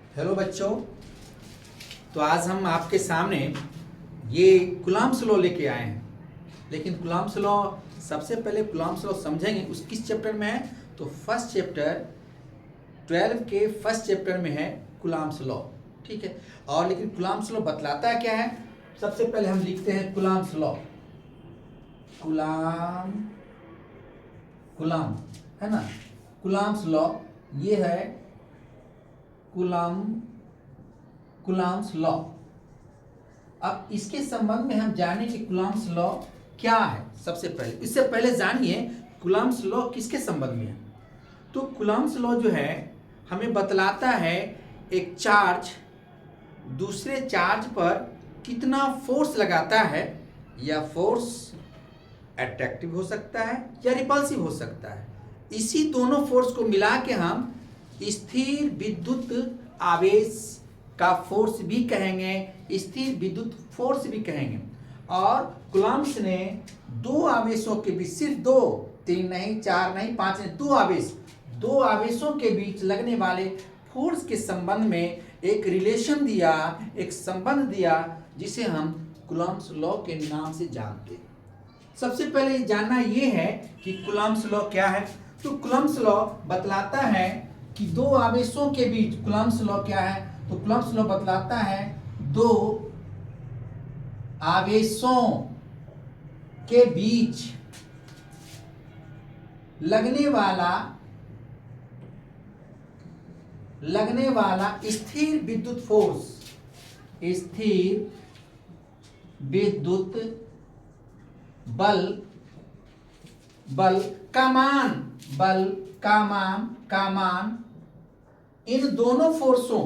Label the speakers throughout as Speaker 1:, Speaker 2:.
Speaker 1: Hello बच्चों। तो आज हम आपके सामने ये कूलम्ब्स लॉ लेके आए हैं। लेकिन कूलम्ब्स लॉ सबसे पहले कूलम्ब्स लॉ समझेंगे उस किस चैप्टर में है। तो फर्स्ट चैप्टर 12 के फर्स्ट चैप्टर में है कूलम्ब्स लॉ। ठीक है। और लेकिन कूलम्ब्स लॉ बतलाता क्या है, सबसे पहले हम लिखते हैं कूलम्ब्स लॉ। कूलम्ब है ना। कूलम्ब्स लॉ ये है कूलम्ब्स लॉ। अब इसके संबंध में हम जाने कि कूलम्ब्स लॉ क्या है। सबसे पहले इससे पहले जानिए कूलम्ब्स लॉ किसके संबंध में है। तो कूलम्ब्स लॉ जो है हमें बतलाता है एक चार्ज दूसरे चार्ज पर कितना फोर्स लगाता है। या फोर्स अट्रैक्टिव हो सकता है या रिपल्सिव हो सकता है। इसी दोनों फोर्स को मिला के हम स्थिर विद्युत आवेश का फोर्स भी कहेंगे, स्थिर विद्युत फोर्स भी कहेंगे। और कूलम्ब्स ने दो आवेशों के बीच, सिर्फ दो, 3 नहीं, 4 नहीं, 5 नहीं, दो आवेशों के बीच लगने वाले फोर्स के संबंध में एक रिलेशन दिया, एक संबंध दिया, जिसे हम कूलम्ब्स लॉ के नाम से जानते हैं। सबसे पहले जानना यह है कि कूलम्ब्स लॉ क्या है। तो कूलम्ब्स लॉ बतलाता है कि दो आवेशों के बीच, कूलम्ब्स लॉ क्या है, तो कूलम्ब्स लॉ बतलाता है दो आवेशों के बीच लगने वाला स्थिर विद्युत फोर्स, स्थिर विद्युत बल का मान इन दोनों फोर्सों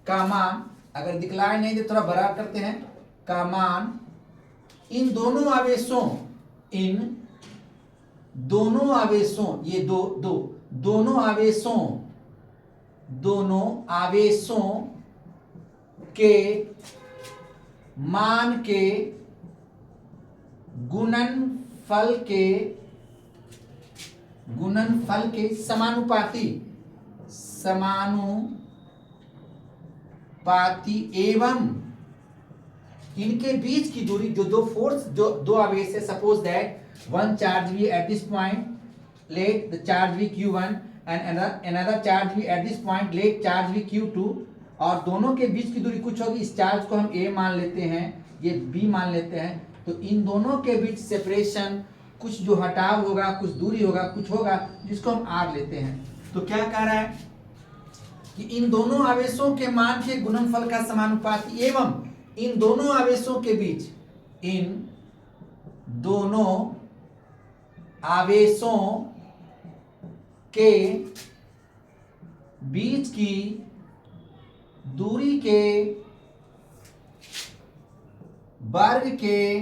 Speaker 1: का मान, अगर दिखलाए नहीं तो थोड़ा बड़ा करते हैं, का मान इन दोनों आवेशों ये दोनों आवेशों के मान के गुणनफल के समानुपाती एवं इनके बीच की दूरी, जो दो आवेश है, suppose that one charge V at this point, let the charge V Q1 and another charge V at this point, let charge V Q2, और दोनों के बीच की दूरी कुछ होगी। इस चार्ज को हम A मान लेते हैं, ये B मान लेते हैं। तो इन दोनों के बीच सेपरेशन, कुछ जो हटाव होगा, कुछ दूरी होगा, कुछ होगा, जिसको हम R लेते हैं। तो क्या कह रहा है कि इन दोनों आवेशों के मान के गुणनफल का समानुपाती एवं इन दोनों आवेशों के बीच, इन दोनों आवेशों के बीच की दूरी के वर्ग के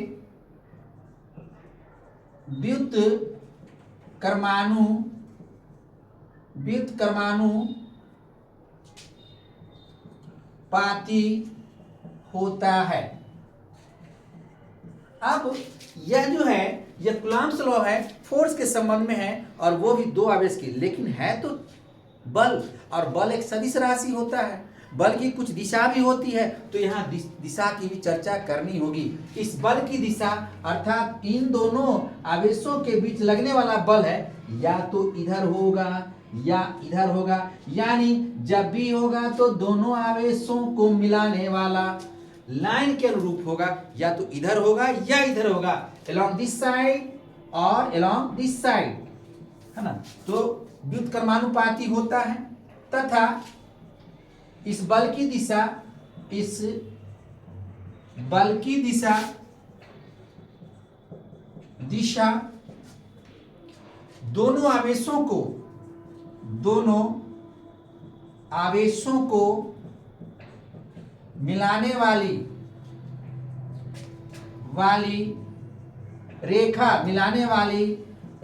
Speaker 1: व्युत्क्रमानुपाती होता है। अब यह जो है, यह कूलम्ब्स लॉ है, फोर्स के संबंध में है, और वो भी दो आवेश की, लेकिन है तो बल, और बल एक सदिश राशि होता है। बल की कुछ दिशा भी होती है, तो यहाँ दिशा की भी चर्चा करनी होगी। इस बल की दिशा अर्थात इन दोनों आवेशों के बीच लगने वाला बल है, या तो इधर होगा या इधर होगा, यानी जब भी होगा तो दोनों आवेशों को मिलाने वाला लाइन के अनुरूप होगा, या तो इधर होगा या इधर होगा, along this side और along this side, है ना। तो व्युत्क्रमानुपाती होता है, तथा इस बल की दिशा दोनों आवेशों को मिलाने वाली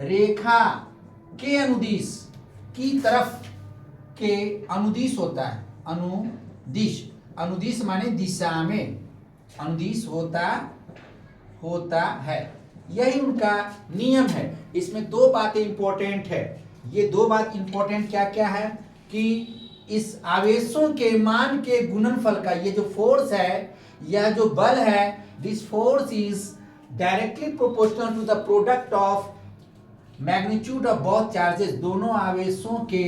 Speaker 1: रेखा के अनुदिश की तरफ के अनुदिश होता है। अनुदिश माने दिशा में, अनुदिश होता है। यही उनका नियम है। इसमें दो बातें इंपॉर्टेंट है। ये दो बात इंपॉर्टेंट क्या क्या है कि इस आवेशों के मान के गुणनफल का, ये जो फोर्स है या जो बल है, this force is directly proportional to the product of magnitude of both charges, दोनों आवेशों के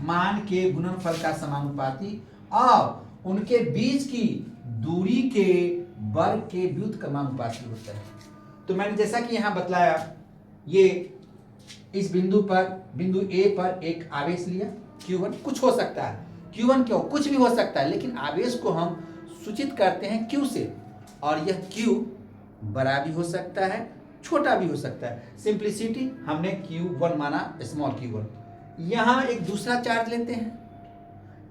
Speaker 1: मान के गुणनफल का समानुपाती और उनके बीच की दूरी के वर्ग के व्युत्क्रमानुपाती होता है। तो मैंने जैसा कि यहां बतलाया, ये इस बिंदु पर, बिंदु ए पर एक आवेश लिया Q1, कुछ हो सकता है, Q1 क्यों, कुछ भी हो सकता है, लेकिन आवेश को हम सूचित करते हैं Q से, और यह Q बड़ा भी हो सकता है, छोटा भी हो सकता है। सिंप्लिसिटी हमने Q1 माना, स्मॉल Q1। यहां एक दूसरा चार्ज लेते हैं,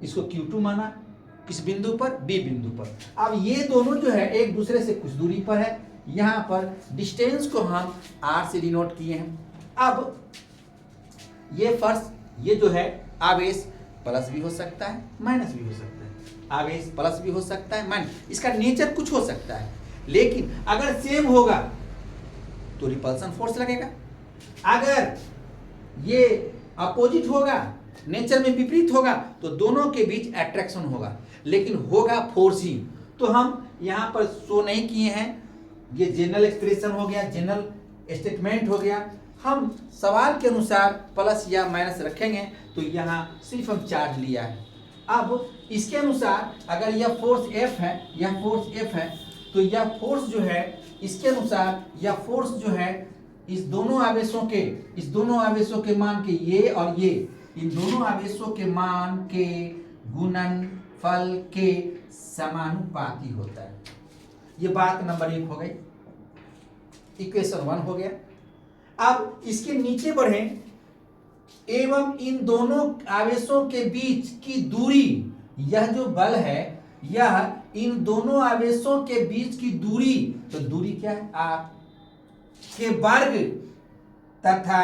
Speaker 1: इसको Q2 माना, किस बिंदु पर, B बिंदु पर। अब ये दोनों जो है एक दूसरे से कुछ दूरी पर है, यहां पर डिस्टेंस को हम R से डिनोट किए हैं। अब ये फर्स्ट, ये जो है आवेश प्लस भी हो सकता है, माइनस भी हो सकता है, आवेश प्लस भी हो सकता है, माइनस, इसका नेचर कुछ हो सकता है, लेकिन अगर सेम होगा तो रिपल्सन फोर्स लगेगा, अगर ये अपोजिट होगा, नेचर में विपरीत होगा, तो दोनों के बीच अट्रैक्शन होगा, लेकिन होगा फोर्सिंग। तो हम यहाँ पर शो नहीं किए हैं, ये जनरल एक्सप्रेशन हो गया, जनरल स्टेटमेंट हो गया। हम सवाल के अनुसार प्लस या माइनस रखेंगे, तो यहाँ सिर्फ हम चार्ज लिया है। अब इसके अनुसार अगर यह फोर्स F है, यह फोर्स F है, तो यह फोर्स जो है, इसके अनुसार यह फोर्स जो है इस दोनों आवेशों के मान के, ये और ये, इन दोनों आवेशों के मान के गुणनफल के समानुपाती होता है। ये बात नंबर 1 हो गई, इक्वेशन 1 हो गया। अब इसके नीचे बढ़ें, एवं इन दोनों आवेशों के बीच की दूरी, यह जो बल है, यह इन दोनों आवेशों के बीच की दूरी, तो दूरी क्या है, R के वर्ग, तथा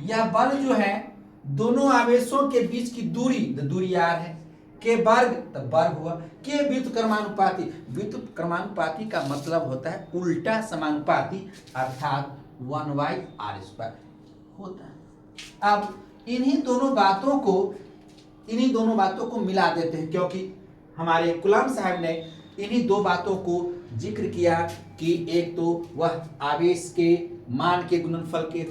Speaker 1: यह बल जो है दोनों आवेशों के बीच की दूरी, तो दूरी R है, के वर्ग, तब वर्ग हुआ, के व्युत्क्रमानुपाती। व्युत्क्रमानुपाती का मतलब होता है उल्टा समानुपाती, अर्थात 1/r² होता है। अब इन्हीं दोनों बातों को मिला देते हैं, क्योंकि हमारे कूलम्ब साहब ने इन्हीं दो बातों को जिक्र किया कि एक तो वह आवेश के मान के गुणनफल के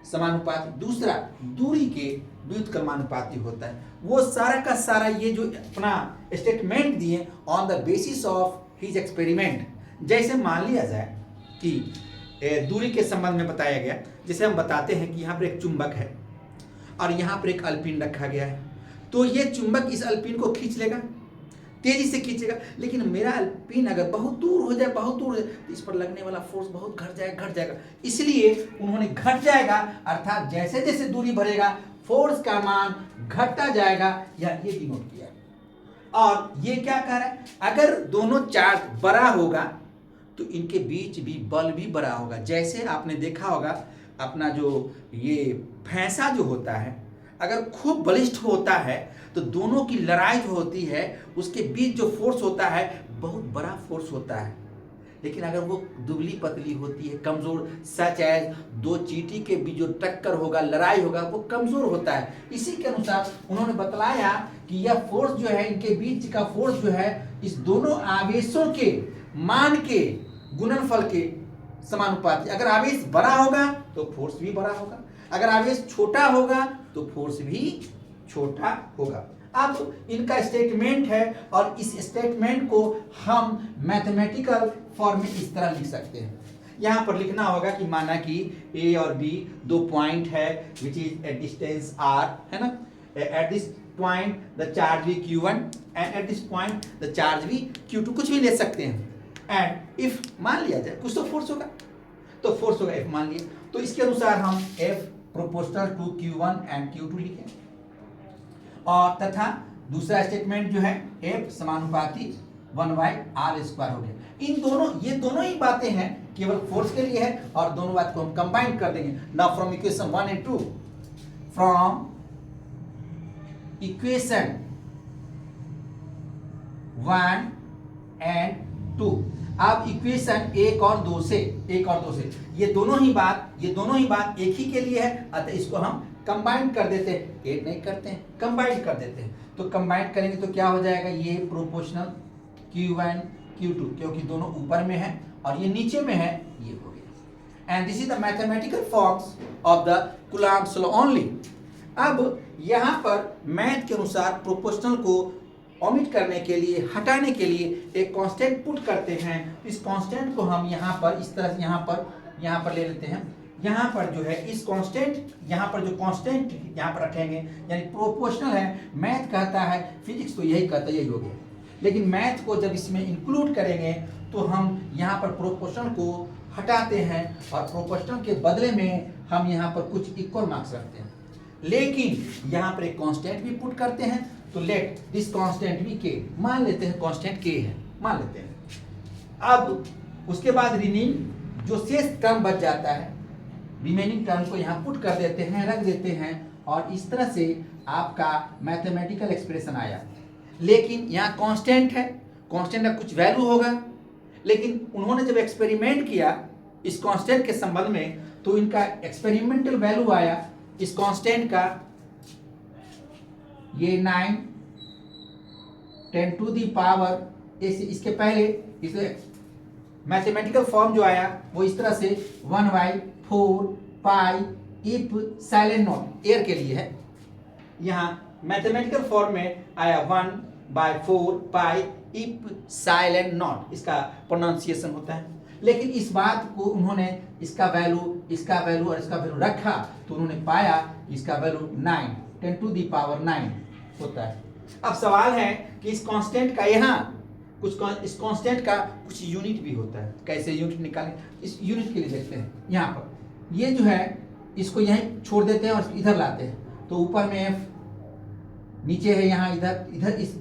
Speaker 1: समानुपाती, दूसरा दूरी के व्युत्क्रमानुपाती होता है। वो सारा का सारा ये जो अपना स्टेटमेंट दिए on the basis of his experiment. जैसे मान लिया जाए कि दूरी के संबंध में बताया गया, जैसे हम बताते हैं कि यहाँ पर एक चुंबक है और यहाँ पर एक अल्पिन रखा गया है, तो ये चुंबक इस अल्पिन को खींच लेगा, तेजी से खींचेगा, लेकिन मेरा अल्पिन अगर बहुत दूर हो जाए, तो इस पर लगने वाला फोर्स बहुत घट जाएगा, इसलिए उन्होंने घट जाएगा, अर्थात जैसे जैसे दूरी बढ़ेगा फोर्स का मान घटता जाएगा, या ये डिनोट किया। और ये क्या कह रहा है, अगर दोनों चार्ज बड़ा होगा तो इनके बीच भी बल भी बड़ा होगा। जैसे आपने देखा होगा अपना जो ये भैंसा जो होता है, अगर खूब बलिष्ठ होता है तो दोनों की लड़ाई जो होती है उसके बीच जो फोर्स होता है बहुत बड़ा फोर्स होता है, लेकिन अगर वो दुबली पतली होती है, कमजोर, सच एज दो चींटी के बीच जो टक्कर होगा, लड़ाई होगा, वो कमजोर होता है। इसी के अनुसार उन्होंने बतलाया कि यह फोर्स जो है, इनके बीच का फोर्स जो है, इस दोनों आवेशों के मान के गुणनफल के समानुपाती। अगर आवेश बड़ा होगा तो फोर्स भी बड़ा होगा, अगर आवेश छोटा होगा तो फोर्स भी छोटा होगा। अब इनका स्टेटमेंट है, और इस स्टेटमेंट को हम मैथमेटिकल फॉर्म में इस तरह लिख सकते हैं। यहाँ पर लिखना होगा कि माना कि ए और बी दो पॉइंट है which is at distance r, है ना, at this point the charge भी q1 and at this point the charge भी q2, कुछ भी ले सकते हैं। एंड इफ मान लिया जाए कुछ तो फोर्स होगा, तो फोर्स होगा F मान लिया, तो इसके अनुसार हम F proportional to Q1 and Q2 लिखें, और तथा दूसरा स्टेटमेंट जो है F समानुपाती 1/r² हो गया। ये दोनों ही बातें हैं, केवल फोर्स के लिए है, और दोनों बात को हम कंबाइन कर देंगे। Now from equation 1 and 2, from equation 1 and 2, अब इक्वेशन 1 और 2 से, ये दोनों ही बात एक ही के लिए है, अतः इसको हम कंबाइन कर देते हैं, ऐड नहीं करते हैं, कंबाइन कर देते हैं। तो कंबाइन करेंगे तो क्या हो जाएगा, ये प्रोपोर्शनल Q1 Q2, क्योंकि दोनों ऊपर में है और ये नीचे में है, ये हो गया। And this is the mathematical forms of the Coulomb's law only. अब यहाँ पर मैथ के अनुसार प्रोपोर्शनल को ओमिट करने के लिए, हटाने के लिए एक कांस्टेंट पुट करते हैं। इस कांस्टेंट को हम यहाँ पर इस तरह से यहाँ पर ले लेते हैं। यहाँ पर जो है इस कांस्टेंट, यहाँ पर जो कांस्टेंट यहाँ पर रखेंगे, यानी प्रोपोर्शनल है। मैथ कहता है, फिजिक्स तो यही कहता है, यही हो गया। लेकिन मैथ को जब इसमें इंक्लूड करेंगे तो हम यहाँ पर प्रोपोर्शनल को हटाते हैं और प्रोपोर्शनल के बदले में हम यहाँ पर कुछ इक्वल मार्क्स रखते हैं। लेकिन यहाँ पर एक कांस्टेंट भी पुट करते हैं, तो लेट दिस कांस्टेंट भी के, मान लेते हैं कांस्टेंट के है, मान लेते हैं। अब उसके बाद रिमेनिंग जो शेष टर्म बच जाता है, रिमेनिंग टर्म को यहाँ पुट कर देते हैं, रख देते हैं, और इस तरह से आपका मैथमेटिकल एक्सप्रेशन आया। लेकिन यहाँ कांस्टेंट है, कांस्टेंट का कुछ वैल्यू होगा, लेकिन उन्होंने जब एक्सपेरिमेंट किया इस कांस्टेंट के संबंध में, तो इनका एक्सपेरिमेंटल वैल्यू आया इस कांस्टेंट का, ये 9 10 टू दी पावर, इसके पहले इसे मैथमेटिकल फॉर्म जो आया वो इस तरह से 1/4 पाई इफ साइलेंट नॉट, एयर के लिए है। यहाँ मैथमेटिकल फॉर्म में आया 1/4 पाई इफ साइलेंट नॉट, इसका प्रोनाउंसिएशन होता है। लेकिन इस बात को उन्होंने इसका वैल्यू और इसका वैल्यू रखा, तो उन्होंने पाया इसका वैल्यू 9 10 टू दी पावर 9 होता है। अब सवाल है कि इस कांस्टेंट का यहाँ इस कांस्टेंट का कुछ यूनिट भी होता है। कैसे यूनिट निकालें, इस यूनिट के लिए देखते हैं। यहाँ पर ये जो है इसको यहीं छोड़ देते हैं और इधर लाते हैं, तो ऊपर में f, नीचे है यहाँ, इधर इस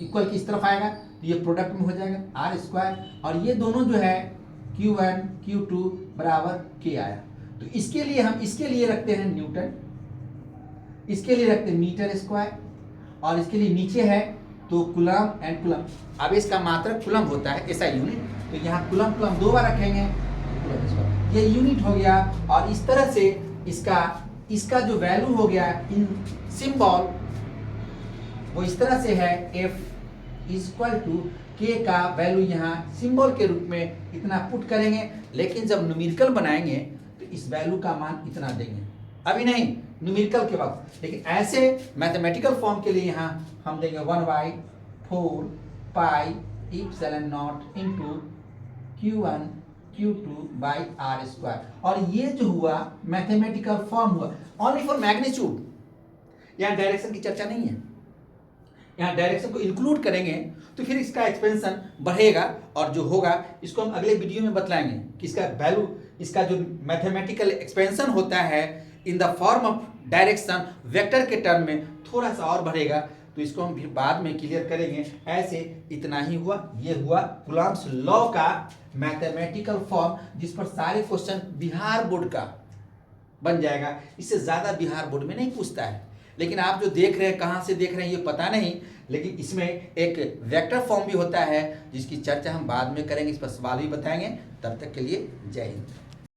Speaker 1: इक्वल की इस तरफ आएगा, तो ये प्रोडक्ट में हो जाएगा r², और ये दोनों जो है Q1 Q2 बराबर k आया। तो इसके लिए हम इसके लिए रखते हैं न्यूटन, इसके लिए रखते हैं मीटर स्क्वायर, और इसके लिए नीचे है तो कूलम एंड कूलम। अब इसका मात्रक कूलम होता है, ऐसा यूनिट, तो यहाँ कूलम दो बार रखेंगे, ये यूनिट हो गया। और इस तरह से इसका जो वैल्यू हो गया इन सिंबल, वो इस तरह से है F इक्वल टू K का वैल्यू यहाँ सिंबल के रूप में इतना पुट करेंगे। लेकिन जब न्यूमेरिकल बनाएंगे तो इस वैल्यू का मान इतना देंगे, अभी नहीं, न्यूमेरिकल के वक्त। लेकिन ऐसे मैथमेटिकल फॉर्म के लिए यहाँ हम देंगे 1/4 pi epsilon naught into Q1 Q2 by r²। और ये जो हुआ मैथमेटिकल फॉर्म हुआ ओनली फॉर मैग्नीट्यूड। यहाँ डायरेक्शन की चर्चा नहीं है, यहाँ डायरेक्शन को इंक्लूड करेंगे तो फिर इसका एक्सपेंशन बढ़ेगा, और जो होगा इसको हम अगले वीडियो में बतलाएंगे कि इसका वैल्यू, इसका जो मैथमेटिकल एक्सपेंशन होता है in the form of direction vector के टर्म में थोड़ा सा और बढ़ेगा, तो इसको हम फिर बाद में क्लियर करेंगे। ऐसे इतना ही हुआ, ये हुआ कूलम्ब्स लॉ का मैथमेटिकल फॉर्म, जिस पर सारे क्वेश्चन बिहार बोर्ड का बन जाएगा। इससे ज़्यादा बिहार बोर्ड में नहीं पूछता है। लेकिन आप जो देख रहे हैं, कहाँ से देख रहे हैं ये पता नहीं, लेकिन इसमें एक वेक्टर फॉर्म भी होता है जिसकी चर्चा हम बाद में करेंगे, इस पर सवाल भी बताएंगे। तब तक के लिए जय हिंद।